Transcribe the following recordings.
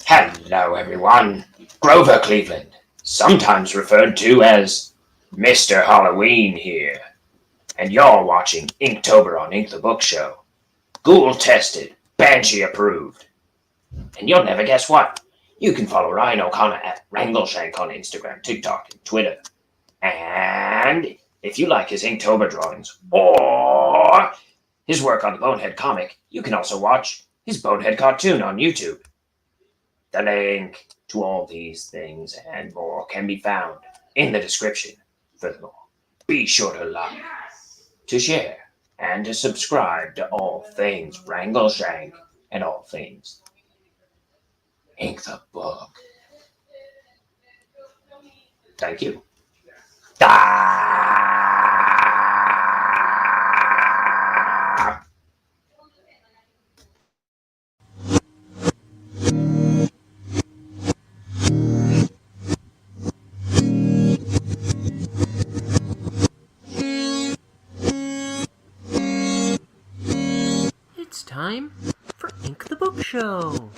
Hello, everyone. Grover Cleveland, sometimes referred to as Mr. Halloween here, and you're watching Inktober on Ink the Book Show. Ghoul tested, Banshee approved. And you'll never guess what? You can follow Ryan O'Connor at Wrangleshank on Instagram, TikTok, and Twitter. And if you like his Inktober drawings or his work on the Bonehead comic, you can also watch his Bonehead cartoon on YouTube. The link to all these things and more can be found in the description. Furthermore, be sure to like, to share, and to subscribe to all things Wrangleshank and all things Ink the Book. Thank you. Ah! It's time for Ink the Book Show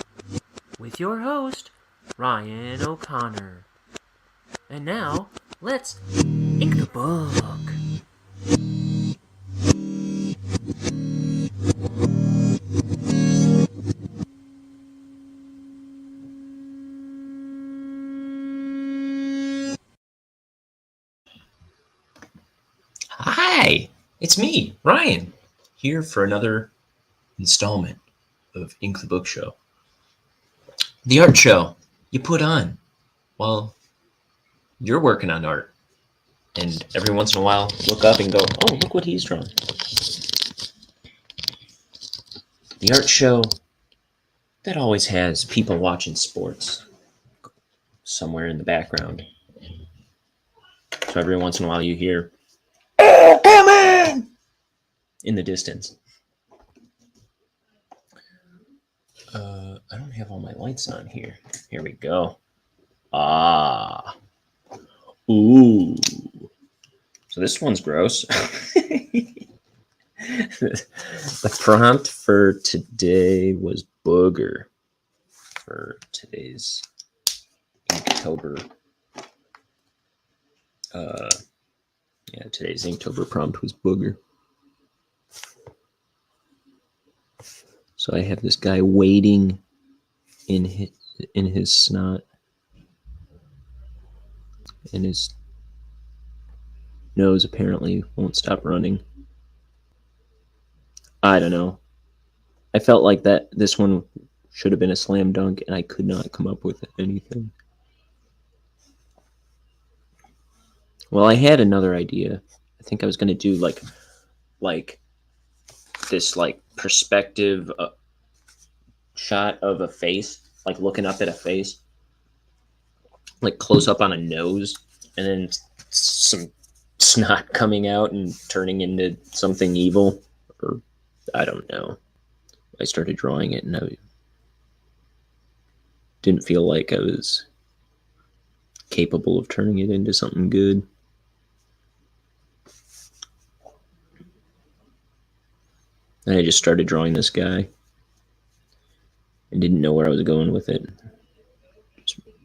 with your host, Ryan O'Connor. And now, let's ink the book. Hi, it's me, Ryan, here for another installment of Ink the Book Show. The art show you put on while you're working on art. And every once in a while, look up and go, oh, look what he's drawn. The art show that always has people watching sports somewhere in the background. So every once in a while you hear, oh, come on! In the distance. I don't have all my lights on here. Here we go. Ah. Ooh. So this one's gross. The prompt for today was booger. For today's Inktober. Today's Inktober prompt was booger. So I have this guy wading in his snot, and his nose apparently won't stop running. I don't know. I felt like this one should have been a slam dunk, and I could not come up with anything. Well, I had another idea. I think I was going to do like this perspective shot of a face, like looking up at a face, like close up on a nose, and then some snot coming out and turning into something evil, or I don't know. I started drawing it and I didn't feel like I was capable of turning it into something good. And I just started drawing this guy and didn't know where I was going with it.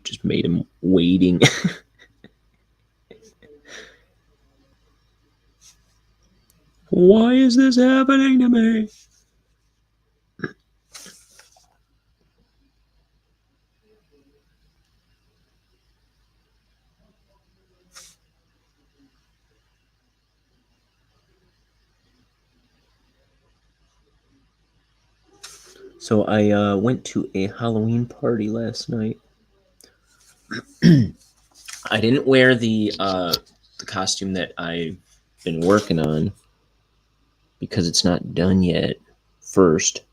Just made him wading. Why is this happening to me? So I went to a Halloween party last night. I didn't wear the costume that I've been working on because it's not done yet, first.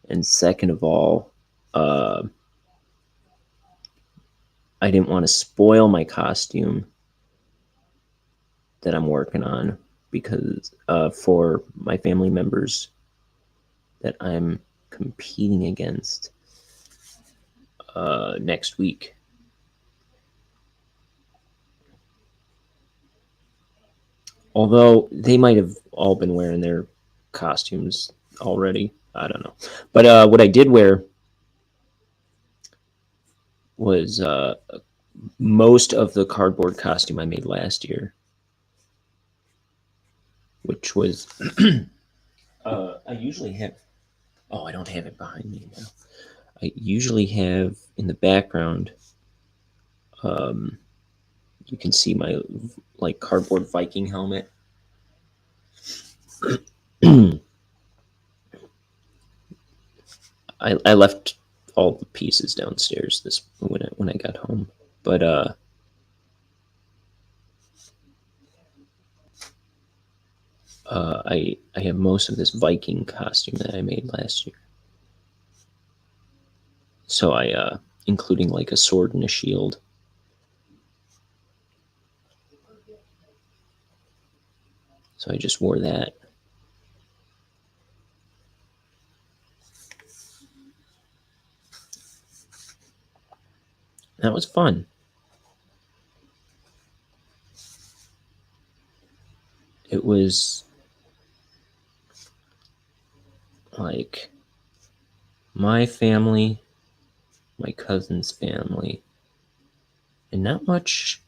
And second of all, I didn't want to spoil my costume that I'm working on because for my family members that I'm competing against next week. Although they might have all been wearing their costumes already. I don't know. But what I did wear was most of the cardboard costume I made last year, which was I usually have. Oh, I don't have it behind me now. I usually have in the background. You can see my like cardboard Viking helmet. I left all the pieces downstairs this when I got home, but I have most of this Viking costume that I made last year. So I including like a sword and a shield. So I just wore that. That was fun. It was like my family, my cousin's family, and not much.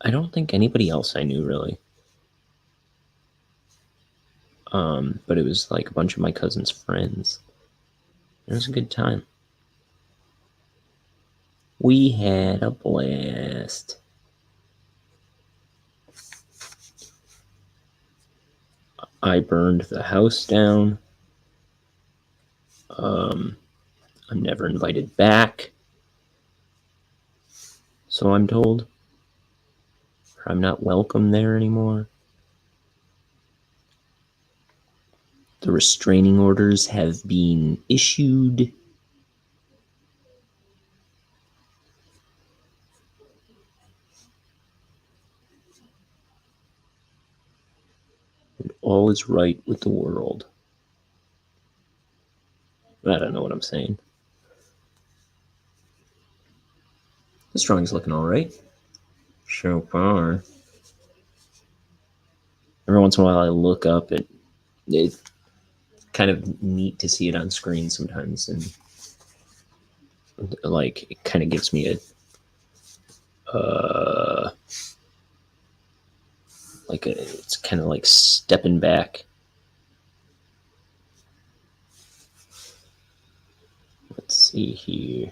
I don't think anybody else I knew really. But it was like a bunch of my cousin's friends. It was a good time. We had a blast. I burned the house down. I'm never invited back. So I'm told. I'm not welcome there anymore. The restraining orders have been issued. And all is right with the world. I don't know what I'm saying. This drawing's looking all right. So far. Every once in a while I look up and it's kind of neat to see it on screen sometimes, and like it kind of gives me a it's kind of like stepping back. Let's see here.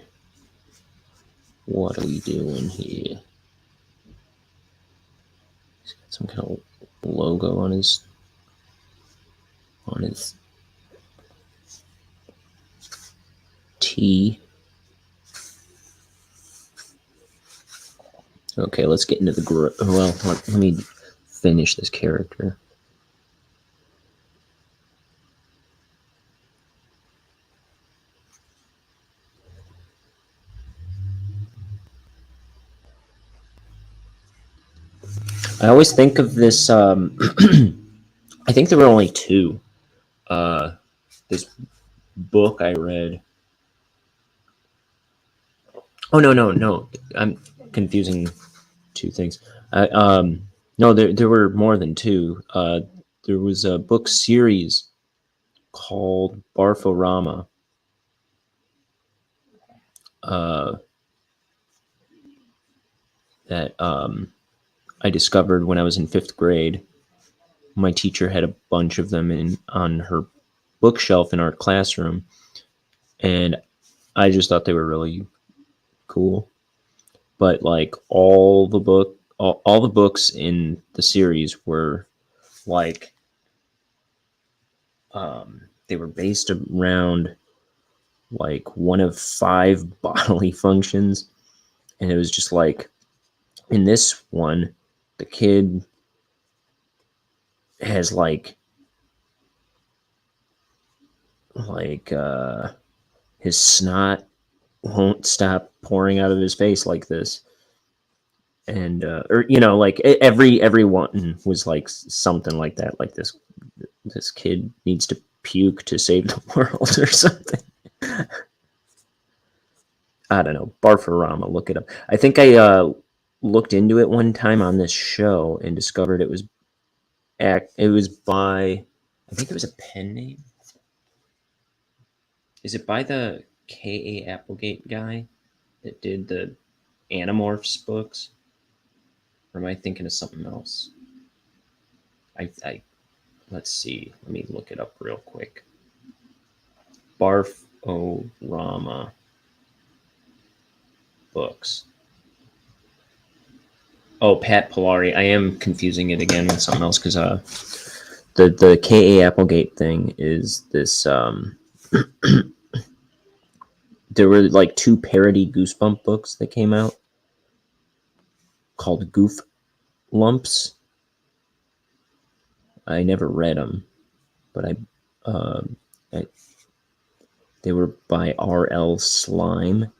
What are we doing here? He's got some kind of logo on his T. Okay, let's get into the well. Let me finish this character. I always think of this. I think there were only two. This book I read. Oh no! I'm confusing two things. No, there were more than two. There was a book series called Barforama. That I discovered when I was in 5th grade. My teacher had a bunch of them on her bookshelf in our classroom, and I just thought they were really cool. But like all the books in the series were like they were based around like one of 5 bodily functions, and it was just like in this one the kid has like his snot won't stop pouring out of his face like this, and or like every one was like something like that, like this kid needs to puke to save the world or something. I don't know. Barforama, look it up. I think I looked into it one time on this show and discovered it was by, I think it was a pen name. Is it by the K.A. Applegate guy? that did the Animorphs books. Or am I thinking of something else? I let's see. Let me look it up real quick. Barforama books. Oh, Pat Pilari. I am confusing it again with something else because the K.A. Applegate thing is this. There were like 2 parody Goosebump books that came out called Goof Lumps. I never read them, but I they were by R.L. Slime,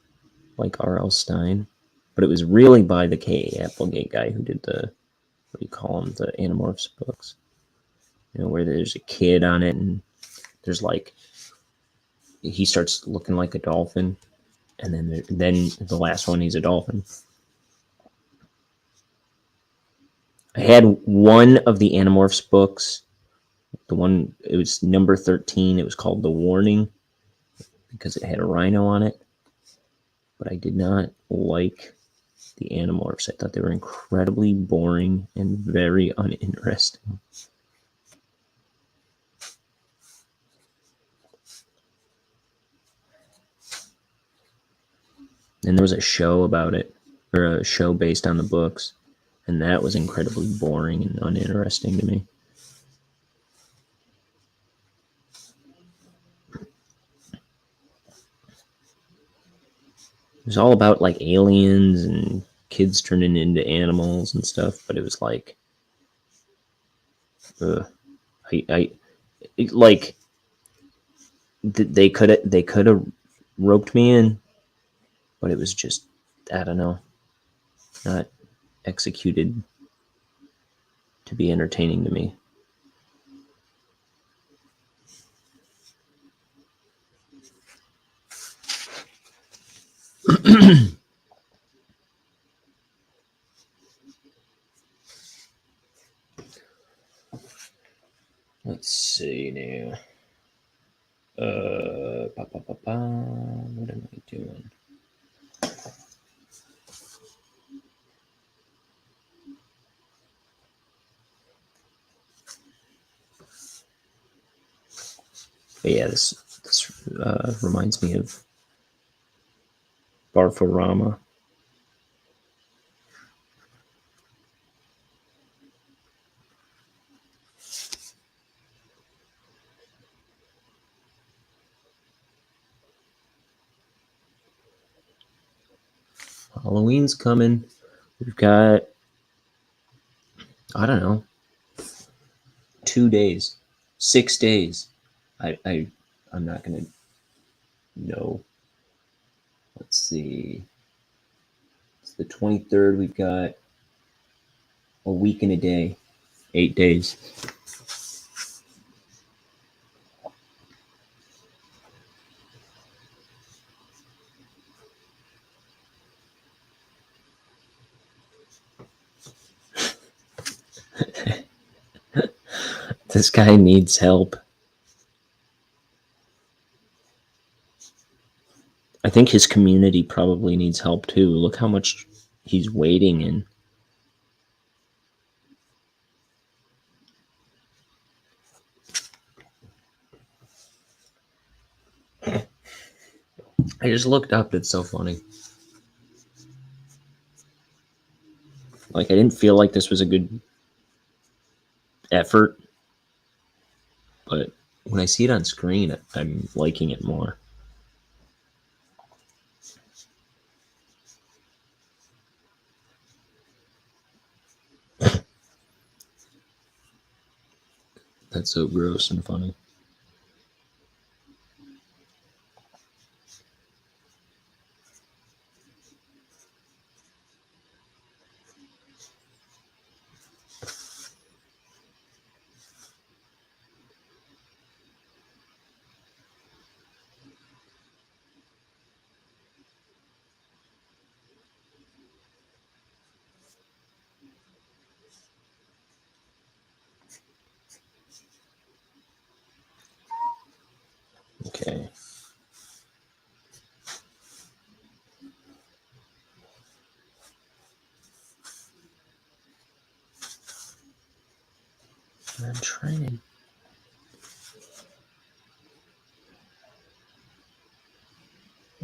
like R.L. Stein, but it was really by the K.A. Applegate guy who did the, what do you call them, the Animorphs books. You know, where there's a kid on it and there's like, he starts looking like a dolphin, and then the last one he's a dolphin. I had one of the Animorphs books. The one, it was number 13. It was called The Warning because it had a rhino on it. But I did not like the Animorphs. I thought they were incredibly boring and very uninteresting. And there was a show about it, or a show based on the books, and that was incredibly boring and uninteresting to me. It was all about like aliens and kids turning into animals and stuff, but it was like, like they could have roped me in, but it was just, I don't know, not executed to be entertaining to me. Let's see now. What am I doing? But yeah, this reminds me of Barforama. Halloween's coming. We've got, I don't know, 2 days, 6 days. I'm not gonna know. Let's see. It's the 23rd. We've got a week and a day, 8 days. This guy needs help. I think his community probably needs help too. Look how much he's wading in. I just looked up. It's so funny. Like, I didn't feel like this was a good effort, but when I see it on screen, I'm liking it more. That's so gross and funny. Okay. trying to.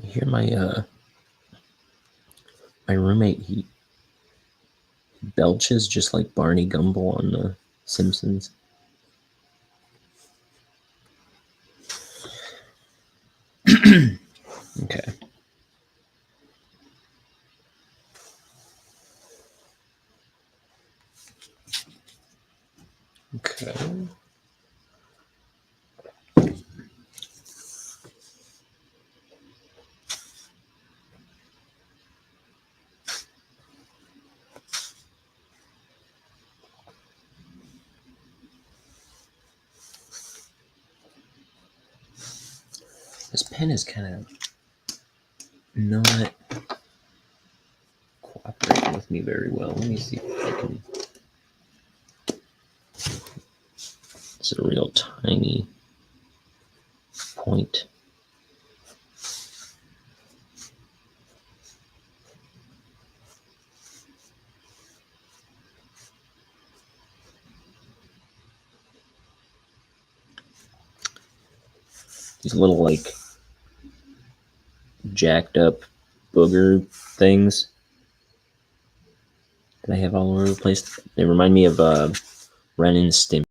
I hear my roommate, he belches just like Barney Gumble on The Simpsons. Okay. Okay. This pen is kind of not cooperating with me very well. Let me see if I can. It's a real tiny point. These little like jacked up booger things that I have all over the place. They remind me of Ren and Stimpy.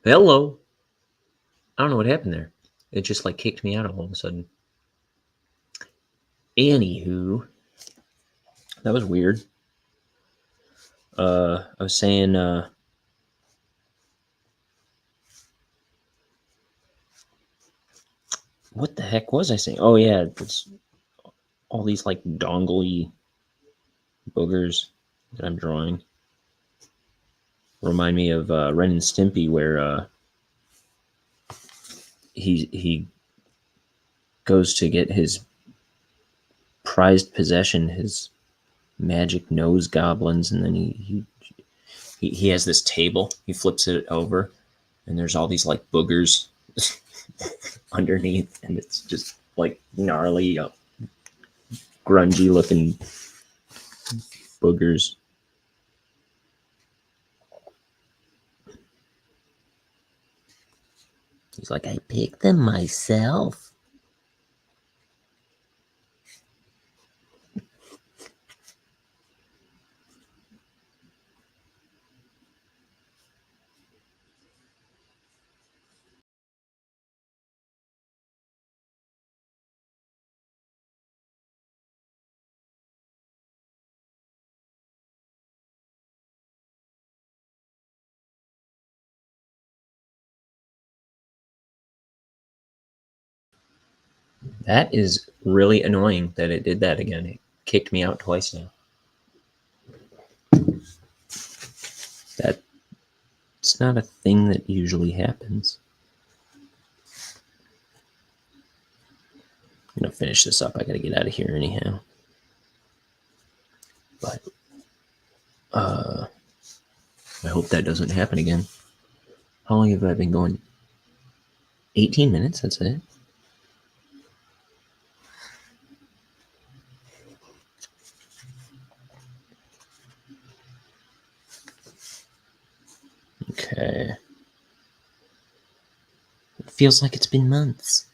Hello. I don't know what happened there. It just like kicked me out all of a sudden. Anywho, that was weird. I was saying, what the heck was I saying? Oh yeah, it's all these like dongle-y boogers that I'm drawing remind me of Ren and Stimpy, where he goes to get his prized possession, his magic nose goblins, and then he has this table. He flips it over, and there's all these like boogers underneath, and it's just like gnarly, grungy looking boogers. He's like, I picked them myself. That is really annoying that it did that again. It kicked me out twice now. That's not a thing that usually happens. I'm gonna finish this up. I gotta get out of here anyhow. But I hope that doesn't happen again. How long have I been going? 18 minutes, that's it. Okay. It feels like it's been months.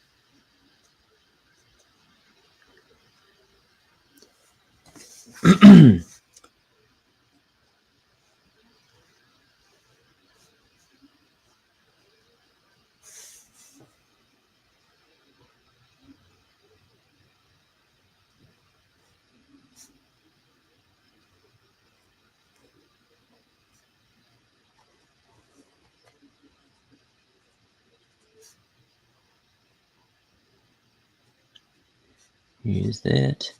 Use that.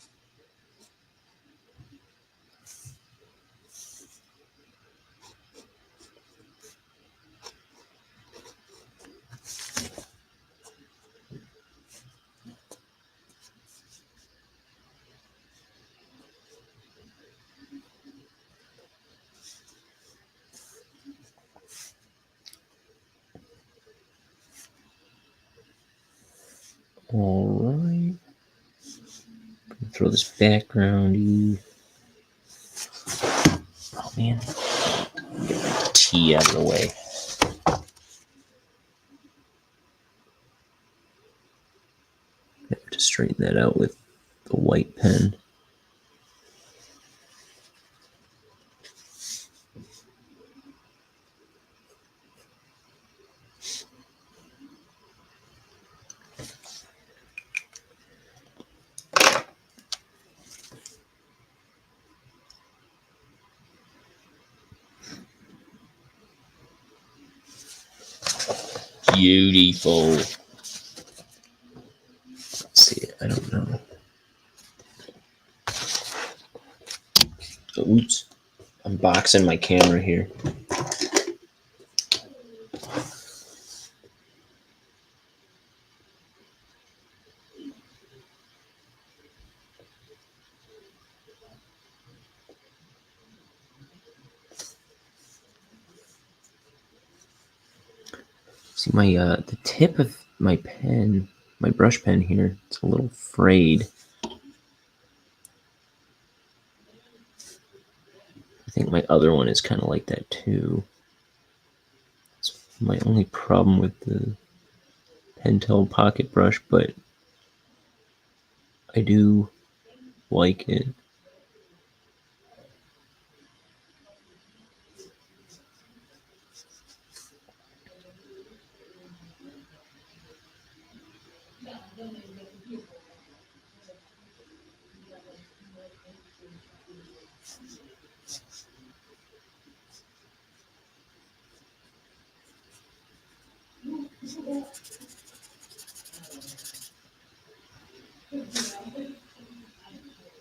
All right. Throw this background. Oh man, get my tea out of the way. I have to straighten that out with the white pen. Beautiful. Let's see, I don't know. Oops. I'm boxing my camera here. See my the tip of my pen, my brush pen here, it's a little frayed. I think my other one is kind of like that too. It's my only problem with the Pentel pocket brush, but I do like it.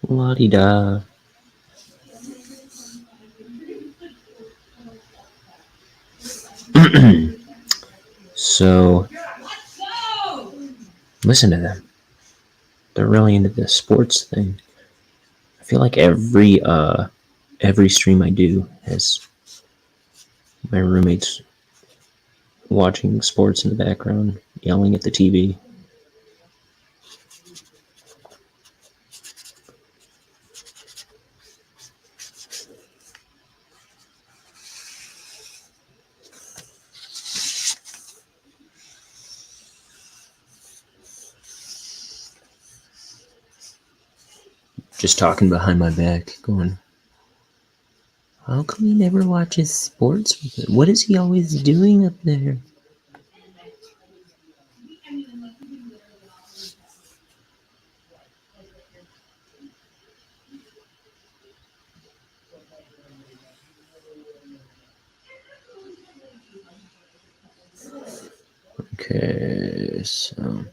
La-di-da. So, listen to them. They're really into the sports thing. I feel like every stream I do has my roommates watching sports in the background, yelling at the TV. Just talking behind my back, going, how come he never watches sports with it? What is he always doing up there? Okay, so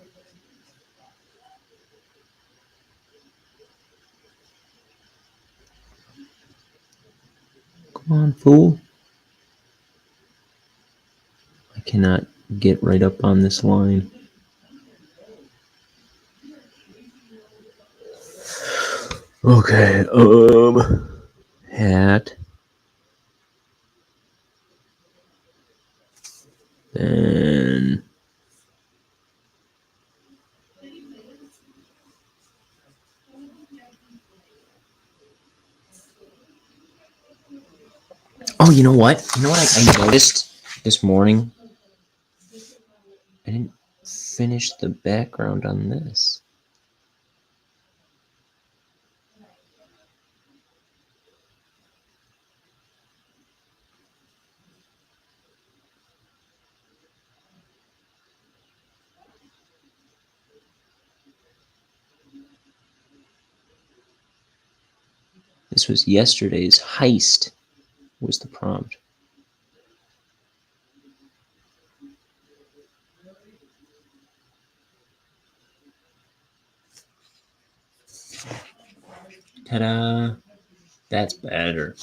come on, fool. I cannot get right up on this line. Okay, hat. Then oh, you know what? I noticed this morning? I didn't finish the background on this. This was yesterday's heist, was the prompt. Ta-da! That's better.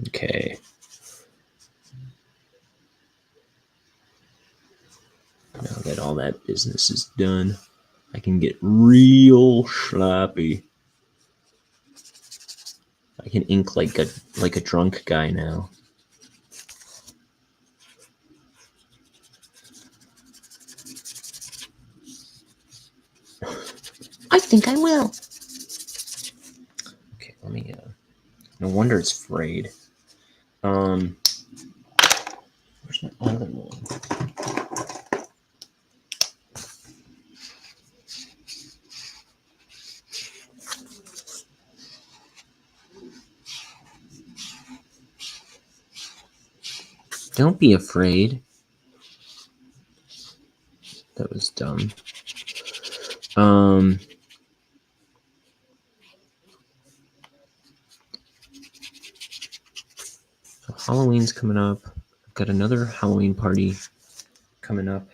Okay. all that business is done, I can get real sloppy. I can ink like a drunk guy now. I think I will. Okay, let me. No wonder it's frayed. Where's my other one? Don't be afraid. That was dumb. So Halloween's coming up. I've got another Halloween party coming up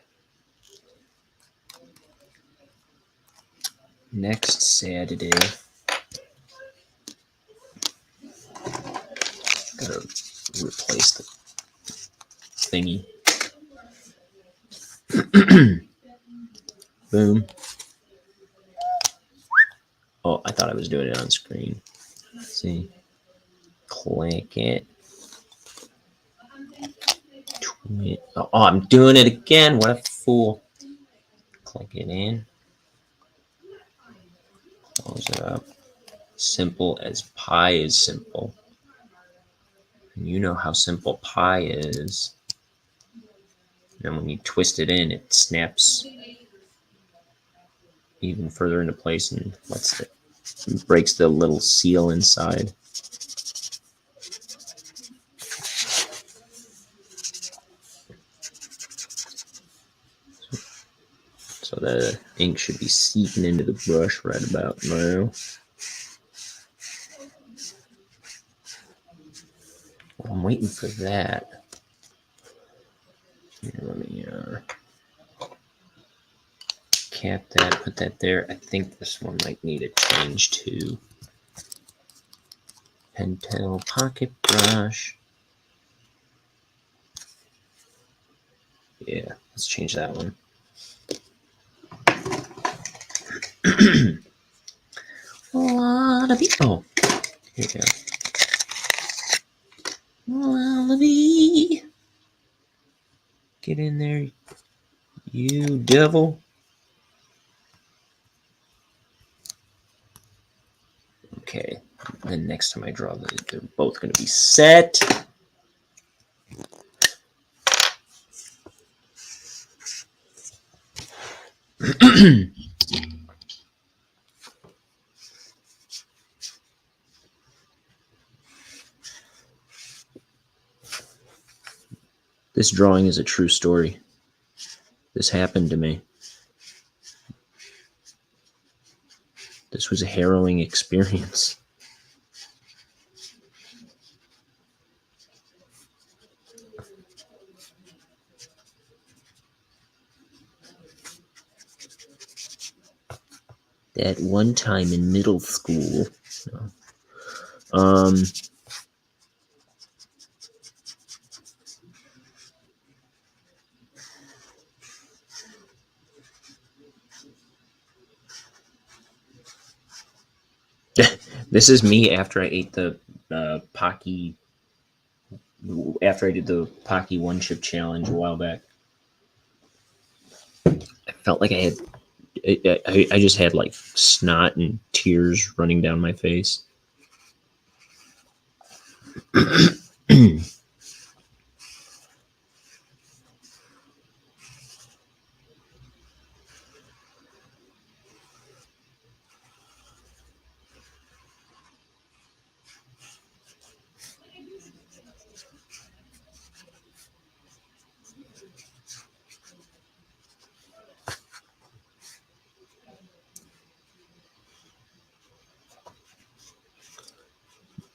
next Saturday. Gotta replace the thingy. Boom. Oh, I thought I was doing it on screen. Let's see. Click it. Oh, I'm doing it again. What a fool. Click it in. Close it up. Simple as pie is simple. And you know how simple pie is. And when you twist it in, it snaps even further into place and breaks the little seal inside. So the ink should be seeping into the brush right about now. Well, I'm waiting for that. Here, let me cap that, put that there. I think this one might need a change too. Pentel pocket brush. Yeah, let's change that one. Wallaby. Oh, here we go. Wallaby. Get in there, you devil. Okay, then next time I draw, they're both going to be set. This drawing is a true story. This happened to me. This was a harrowing experience. That one time in middle school. This is me after I ate the Pocky. After I did the Pocky one chip challenge a while back. I felt like I just had like snot and tears running down my face.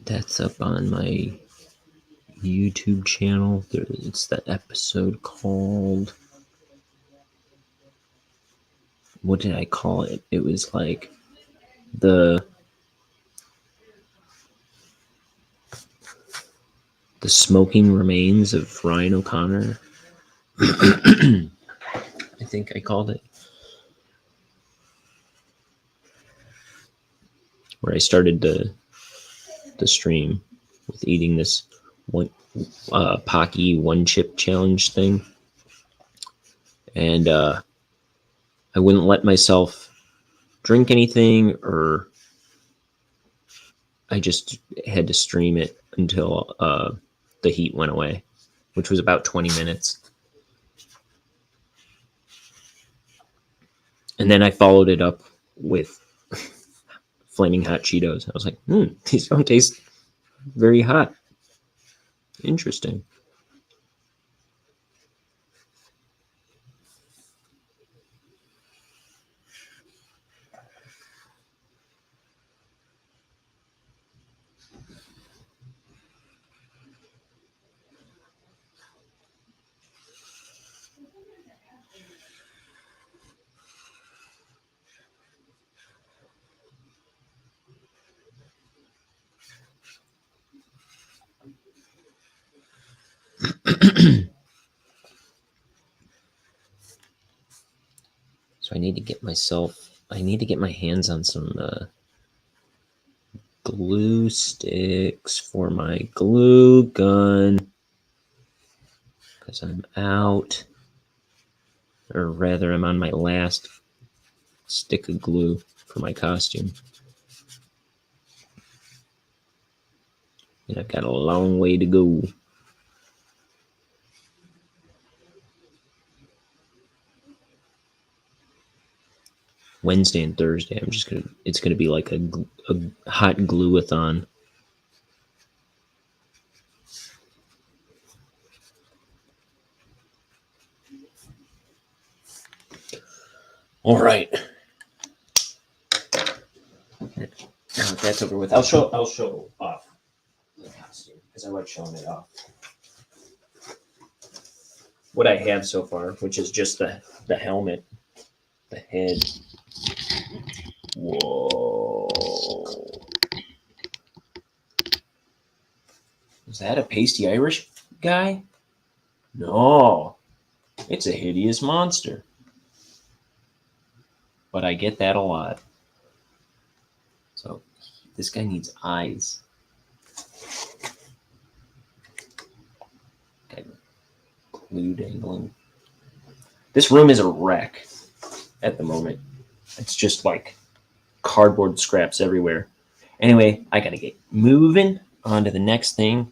That's up on my YouTube channel. It's that episode called... What did I call it? It was like the smoking remains of Ryan O'Connor. I think I called it. Where I started the stream with eating this one Pocky one chip challenge thing. And I wouldn't let myself drink anything, or I just had to stream it until the heat went away, which was about 20 minutes. And then I followed it up with flaming hot Cheetos. I was like, these don't taste very hot. Interesting. So I need to get my hands on some glue sticks for my glue gun, because I'm out, or rather I'm on my last stick of glue for my costume. And I've got a long way to go. Wednesday and Thursday, it's gonna be like a hot glue-a-thon. All right. Now that that's over with, I'll show off the costume, because I like showing it off. What I have so far, which is just the helmet, the head. Whoa. Is that a pasty Irish guy? No. It's a hideous monster. But I get that a lot. So this guy needs eyes. Okay. Glue dangling. This room is a wreck at the moment. It's just like cardboard scraps everywhere. Anyway, I gotta get moving on to the next thing.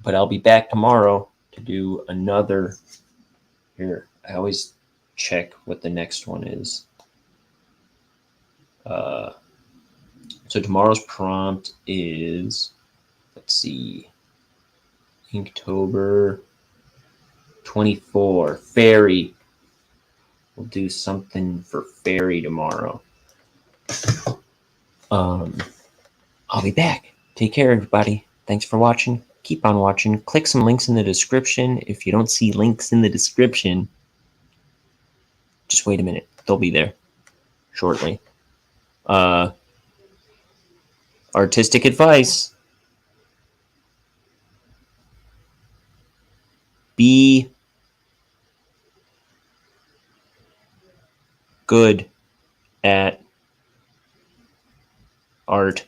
But I'll be back tomorrow to do another. Here, I always check what the next one is. So tomorrow's prompt is, let's see, Inktober 24, Fairy. We'll do something for Fairy tomorrow. I'll be back. Take care, everybody. Thanks for watching. Keep on watching. Click some links in the description. If you don't see links in the description, just wait a minute. They'll be there shortly. Artistic advice. Be good at art.